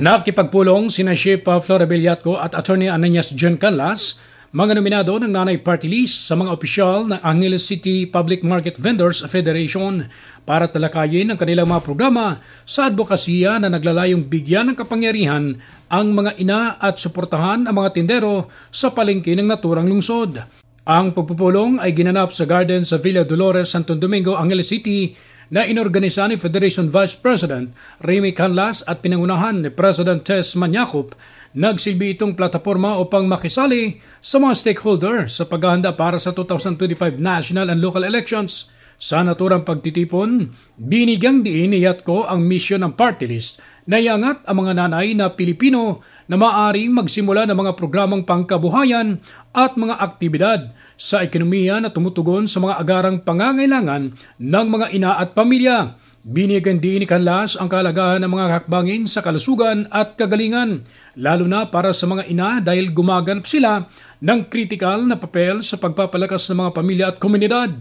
Nakipagpulong sina Chief Flora Bellatco at Attorney Ananias John Canlas, mga nominado ng Nanay Party List sa mga opisyal ng Angeles City Public Market Vendors Federation para talakayin ang kanilang mga programa sa advokasya na naglalayong bigyan ng kapangyarihan ang mga ina at suportahan ang mga tindero sa palengke ng naturang lungsod. Ang pagpupulong ay ginanap sa garden sa Villa Dolores, Santo Domingo, Angeles City na inorganisa ni Federation Vice President Remy Canlas at pinangunahan ni President Tess Maniacup. Nagsilbi itong plataforma upang makisali sa mga stakeholder sa paghahanda para sa 2025 national and local elections. Sa naturang pagtitipon, binigyang diin ni Yatco ang misyon ng party list na iangat ang mga nanay na Pilipino na maaaring magsimula ng mga programang pangkabuhayan at mga aktibidad sa ekonomiya na tumutugon sa mga agarang pangangailangan ng mga ina at pamilya. Binigyan din ni Canlas ang kahalagahan ng mga hakbangin sa kalusugan at kagalingan, lalo na para sa mga ina dahil gumaganap sila ng kritikal na papel sa pagpapalakas ng mga pamilya at komunidad.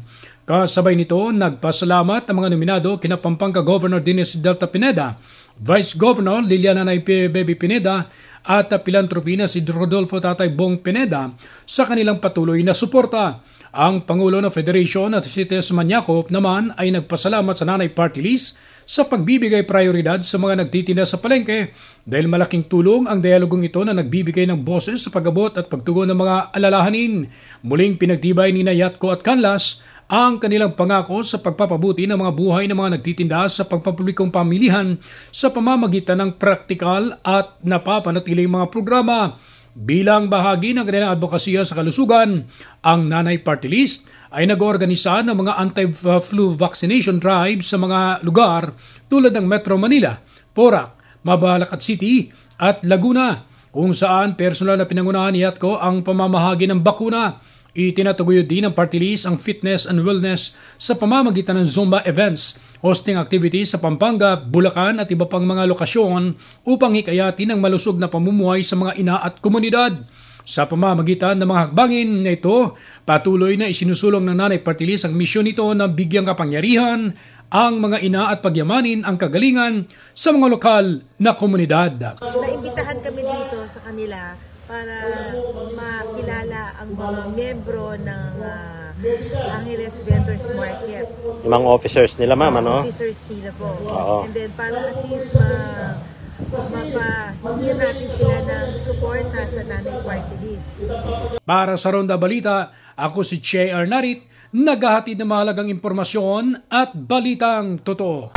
Kasabay nito, nagpasalamat ang mga nominado kina Pampanga Governor Dennis Delta Pineda, Vice Governor Liliana Naipe Baby Pineda at Pilantropina si Rodolfo Tatay Bong Pineda sa kanilang patuloy na suporta. Ang Pangulo ng Federation at si Tess Maniacup naman ay nagpasalamat sa Nanay Party List sa pagbibigay prioridad sa mga nagtitinda sa palengke dahil malaking tulong ang dialogong ito na nagbibigay ng boses sa pag-abot at pagtugon ng mga alalahanin. Muling pinagtibay ni Yatco at Canlas ang kanilang pangako sa pagpapabuti ng mga buhay ng mga nagtitinda sa pagpapublikong pamilihan sa pamamagitan ng praktikal at napapanatiling mga programa. Bilang bahagi ng kanilang advokasya sa kalusugan, ang Nanay Party List ay nag-oorganisa ng mga anti-flu vaccination drives sa mga lugar tulad ng Metro Manila, Porac, Mabalacat City at Laguna, kung saan personal na pinangunahan ni Yatco ang pamamahagi ng bakuna. Itinataguyod din ng party list ang fitness and wellness sa pamamagitan ng Zumba events, hosting activities sa Pampanga, Bulacan at iba pang mga lokasyon upang hikayatin ang malusog na pamumuhay sa mga ina at komunidad. Sa pamamagitan ng mga hakbangin na ito, patuloy na isinusulong ng Nanay Party List ang misyon nito na bigyang kapangyarihan ang mga ina at pagyamanin ang kagalingan sa mga lokal na komunidad. Naimbitahan kami dito sa kanila para makilala ang mga membro ng Angeles Vendors Market. Yung mga officers nila, ma'am, ano? Officers nila po. Oo. And then para at least mapahingin natin sila ng support sa Nanay Party List. Para sa Ronda Balita, ako si Che Arnarit, naghahatid ng mahalagang impormasyon at balitang totoo.